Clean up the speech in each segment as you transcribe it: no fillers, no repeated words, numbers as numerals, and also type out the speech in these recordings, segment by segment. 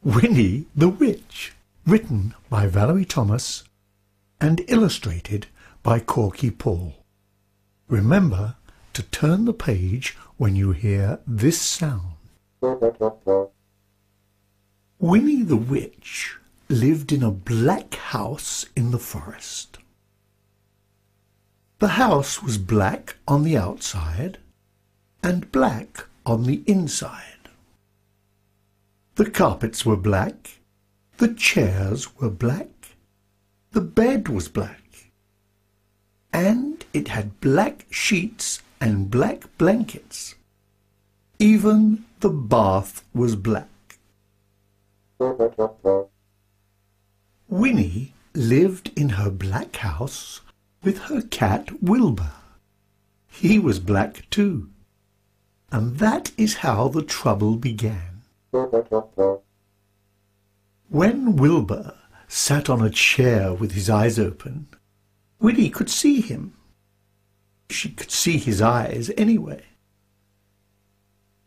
Winnie the Witch, written by Valerie Thomas and illustrated by Corky Paul. Remember to turn the page when you hear this sound. Winnie the Witch lived in a black house in the forest. The house was black on the outside and black on the inside. The carpets were black, the chairs were black, the bed was black, and it had black sheets and black blankets. Even the bath was black. Winnie lived in her black house with her cat Wilbur. He was black too, and that is how the trouble began. When Wilbur sat on a chair with his eyes open, Winnie could see him. She could see his eyes anyway.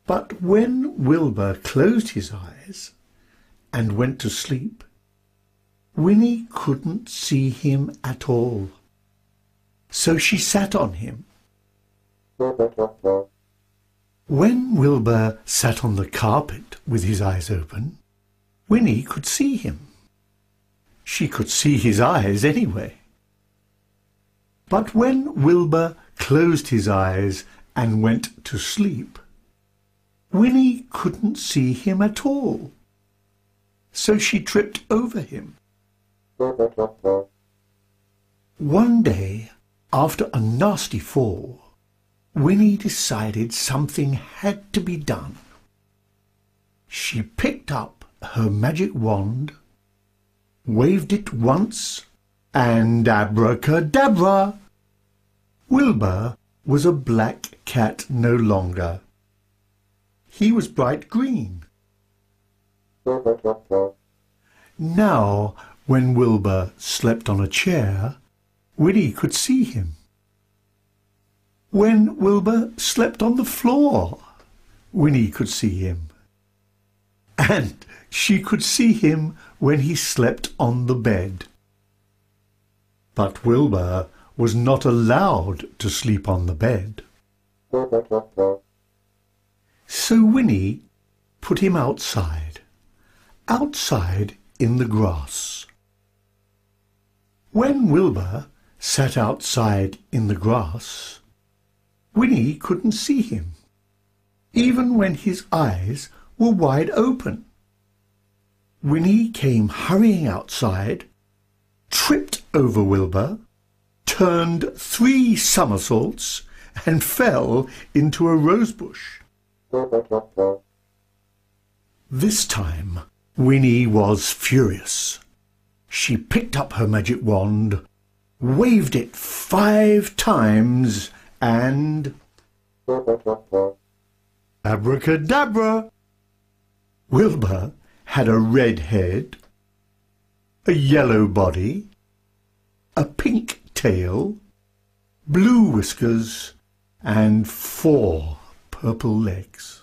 But when Wilbur closed his eyes and went to sleep, Winnie couldn't see him at all. So she sat on him. When Wilbur sat on the carpet with his eyes open, Winnie could see him. She could see his eyes anyway. But when Wilbur closed his eyes and went to sleep, Winnie couldn't see him at all. So she tripped over him. One day, after a nasty fall, Winnie decided something had to be done. She picked up her magic wand, waved it once, and abracadabra! Wilbur was a black cat no longer. He was bright green. Now, when Wilbur slept on a chair, Winnie could see him. When Wilbur slept on the floor, Winnie could see him. And she could see him when he slept on the bed. But Wilbur was not allowed to sleep on the bed. So Winnie put him outside in the grass. When Wilbur sat outside in the grass, Winnie couldn't see him, even when his eyes were wide open. Winnie came hurrying outside, tripped over Wilbur, turned 3 somersaults, and fell into a rosebush. This time, Winnie was furious. She picked up her magic wand, waved it 5 times, and abracadabra! Wilbur had a red head, a yellow body, a pink tail, blue whiskers, and 4 purple legs.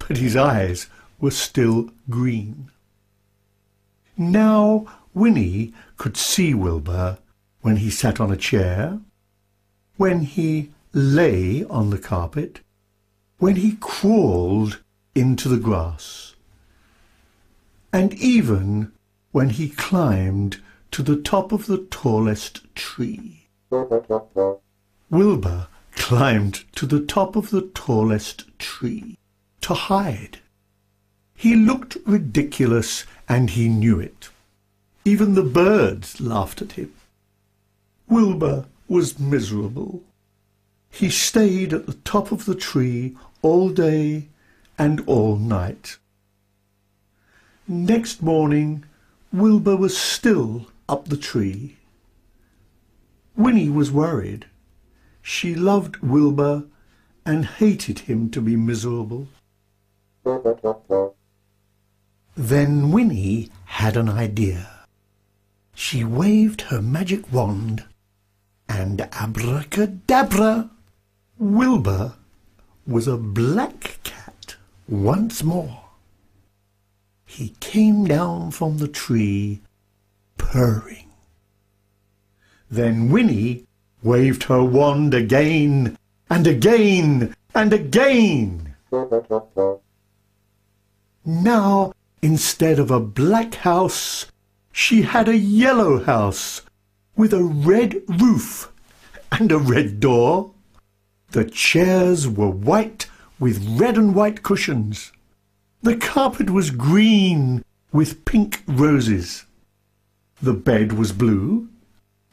But his eyes were still green. Now Winnie could see Wilbur when he sat on a chair, when he lay on the carpet, when he crawled into the grass, and even when he climbed to the top of the tallest tree. Wilbur climbed to the top of the tallest tree to hide. He looked ridiculous, and he knew it. Even the birds laughed at him. Wilbur was miserable. He stayed at the top of the tree all day and all night. Next morning, Wilbur was still up the tree. Winnie was worried. She loved Wilbur and hated him to be miserable. Then Winnie had an idea. She waved her magic wand, and abracadabra! Wilbur was a black cat once more. he came down from the tree, purring. Then Winnie waved her wand again, and again, and again. Now, instead of a black house, she had a yellow house with a red roof and a red door. The chairs were white with red and white cushions. The carpet was green with pink roses. The bed was blue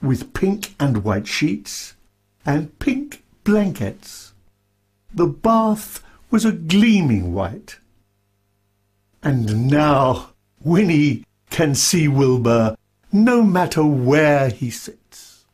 with pink and white sheets and pink blankets. The bath was a gleaming white. And now Winnie can see Wilbur no matter where he sits.